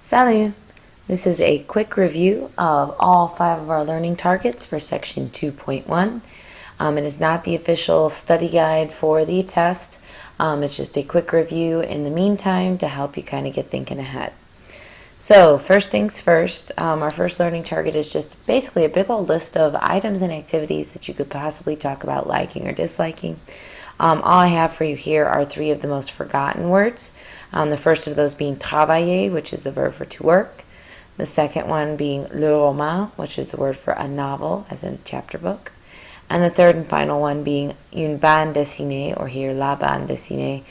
Salut! This is a quick review of all 5 of our learning targets for section 2.1. It is not the official study guide for the test. It's just a quick review in the meantime to help you kind of get thinking ahead. So first things first, our first learning target is just basically a big old list of items and activities that you could possibly talk about liking or disliking. All I have for you here are 3 of the most forgotten words. The first of those being travailler, which is the verb for to work. The second one being le roman, which is the word for a novel, as in a chapter book. And the third and final one being une bande dessinée, or here la bande dessinée,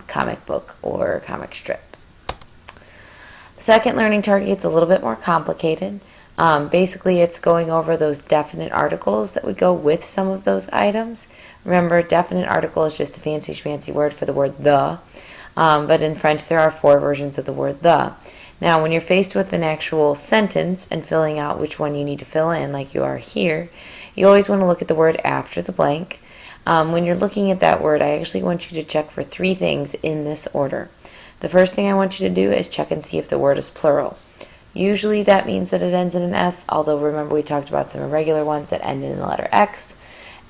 comic book or comic strip. The second learning target is a little bit more complicated. Basically, it's going over those definite articles that would go with some of those items. Remember, definite article is just a fancy schmancy word for the word the. But in French, there are 4 versions of the word the. Now, when you're faced with an actual sentence and filling out which one you need to fill in, like you are here, you always want to look at the word after the blank. When you're looking at that word, I actually want you to check for 3 things in this order. The first thing I want you to do is check and see if the word is plural. Usually that means that it ends in an S, although remember we talked about some irregular ones that end in the letter X,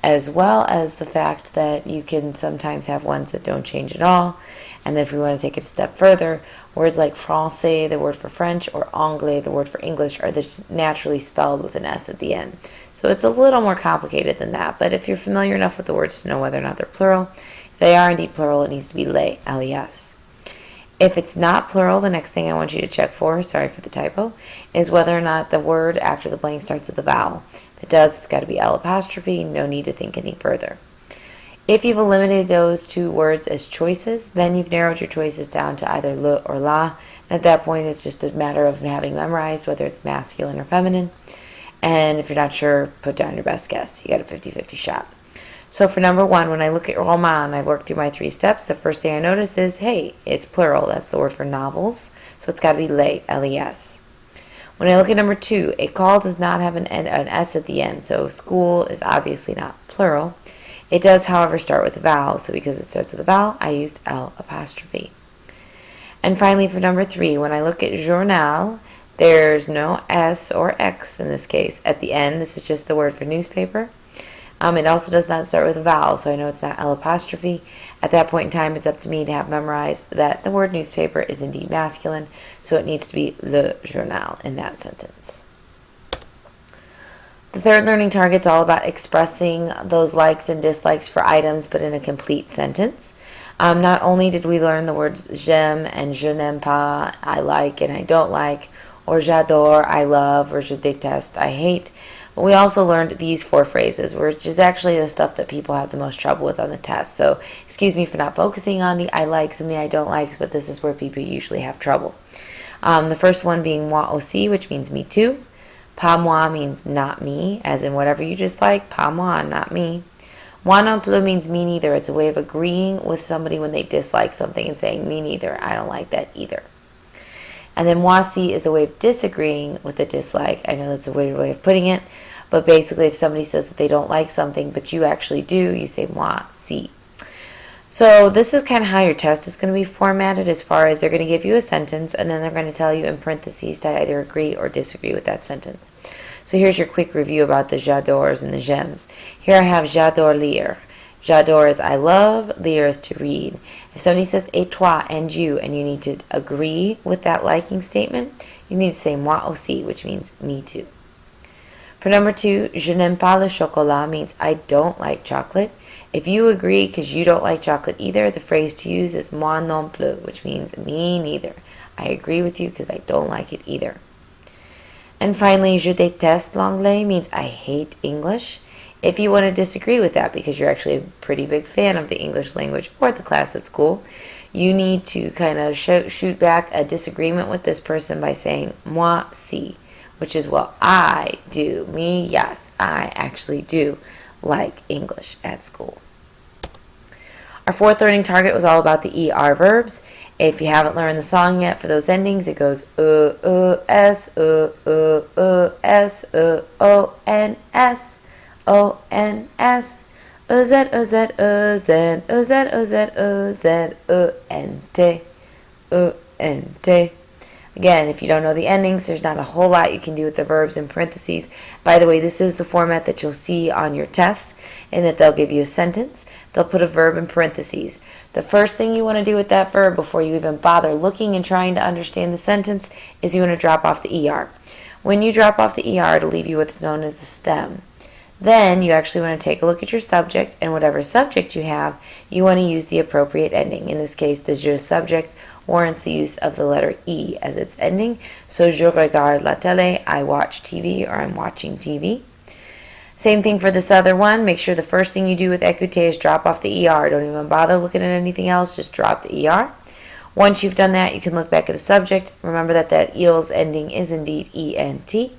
as well as the fact that you can sometimes have ones that don't change at all. And then if we want to take it a step further, words like français, the word for French, or anglais, the word for English, are just naturally spelled with an S at the end. So it's a little more complicated than that, but if you're familiar enough with the words to know whether or not they're plural, if they are indeed plural, it needs to be les, L-E-S. If it's not plural, the next thing I want you to check for, sorry for the typo, is whether or not the word after the blank starts with a vowel. If it does, it's got to be L apostrophe, no need to think any further. If you've eliminated those 2 words as choices, then you've narrowed your choices down to either le or la. At that point, it's just a matter of having memorized whether it's masculine or feminine. And if you're not sure, put down your best guess. You got a 50-50 shot. So for number 1, when I look at roman, I've worked through my 3 steps. The first thing I notice is, hey, it's plural. That's the word for novels. So it's got to be les, L-E-S. When I look at number 2, école does not have an S at the end. So school is obviously not plural. It does, however, start with a vowel, so because it starts with a vowel, I used L apostrophe. And finally, for number 3, when I look at journal, there's no S or X in this case. At the end, this is just the word for newspaper. It also does not start with a vowel, so I know it's not L apostrophe. At that point in time, it's up to me to have memorized that the word newspaper is indeed masculine, so it needs to be le journal in that sentence. The third learning target is all about expressing those likes and dislikes for items, but in a complete sentence. Not only did we learn the words j'aime and je n'aime pas, I like and I don't like, or j'adore, I love, or je déteste, I hate, but we also learned these 4 phrases, which is actually the stuff that people have the most trouble with on the test. So excuse me for not focusing on the I likes and the I don't likes, but this is where people usually have trouble. The first one being moi aussi, which means me too. Pas moi means not me, as in whatever you just like, pas moi, not me. Moi non plus means me neither. It's a way of agreeing with somebody when they dislike something and saying me neither, I don't like that either. And then moi si is a way of disagreeing with a dislike. I know that's a weird way of putting it, but basically if somebody says that they don't like something but you actually do, you say moi si. So this is kind of how your test is going to be formatted, as far as they're going to give you a sentence and then they're going to tell you in parentheses to either agree or disagree with that sentence. So here's your quick review about the j'adores and the j'aimes. Here I have j'adore lire. J'adore is I love, lire is to read. If somebody says et toi and you need to agree with that liking statement, you need to say moi aussi, which means me too. For number 2, je n'aime pas le chocolat means I don't like chocolate. If you agree because you don't like chocolate either, the phrase to use is moi non plus, which means me neither. I agree with you because I don't like it either. And finally, je déteste l'anglais means I hate English. If you want to disagree with that because you're actually a pretty big fan of the English language or the class at school, you need to kind of shoot back a disagreement with this person by saying moi si, which is, well, I do. Me, yes, I actually do like English at school. Our 4th learning target was all about the ER verbs. If you haven't learned the song yet for those endings, it goes S, S, O, N, S, O, N, S, O, Z, O, Z, O, Z, O, Z, O, Z, O, Z, O, N, T, O, N, T. Again, if you don't know the endings, there's not a whole lot you can do with the verbs in parentheses. By the way, this is the format that you'll see on your test, in that they'll give you a sentence. They'll put a verb in parentheses. The first thing you want to do with that verb before you even bother looking and trying to understand the sentence is you want to drop off the ER. When you drop off the ER, it'll leave you what's known as the stem. Then you actually want to take a look at your subject, and whatever subject you have, you want to use the appropriate ending. In this case, the je subject warrants the use of the letter E as its ending. So, je regarde la télé, I watch TV, or I'm watching TV. Same thing for this other one. Make sure the first thing you do with écouter is drop off the ER. Don't even bother looking at anything else, just drop the ER. Once you've done that, you can look back at the subject. Remember that il's ending is indeed ENT.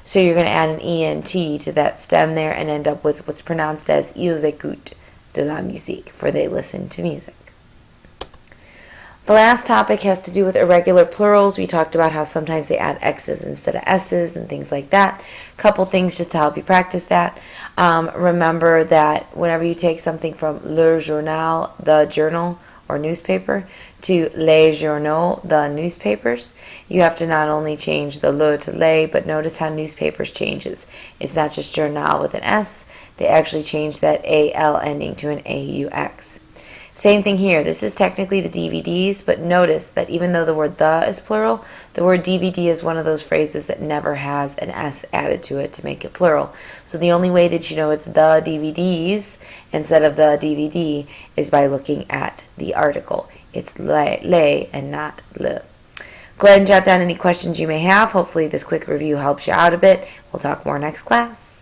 So you're going to add an ENT to that stem there and end up with what's pronounced as ils écoutent de la musique, for they listen to music. The last topic has to do with irregular plurals. We talked about how sometimes they add X's instead of S's and things like that. Couple things just to help you practice that. Remember that whenever you take something from le journal, the journal or newspaper, to les journaux, the newspapers, you have to not only change the le to les, but notice how newspapers changes. It's not just journal with an S, they actually change that AL ending to an AUX. Same thing here. This is technically the DVDs, but notice that even though the word the is plural, the word DVD is one of those phrases that never has an S added to it to make it plural. So the only way that you know it's the DVDs instead of the DVD is by looking at the article. It's les and not le. Go ahead and jot down any questions you may have. Hopefully this quick review helps you out a bit. We'll talk more next class.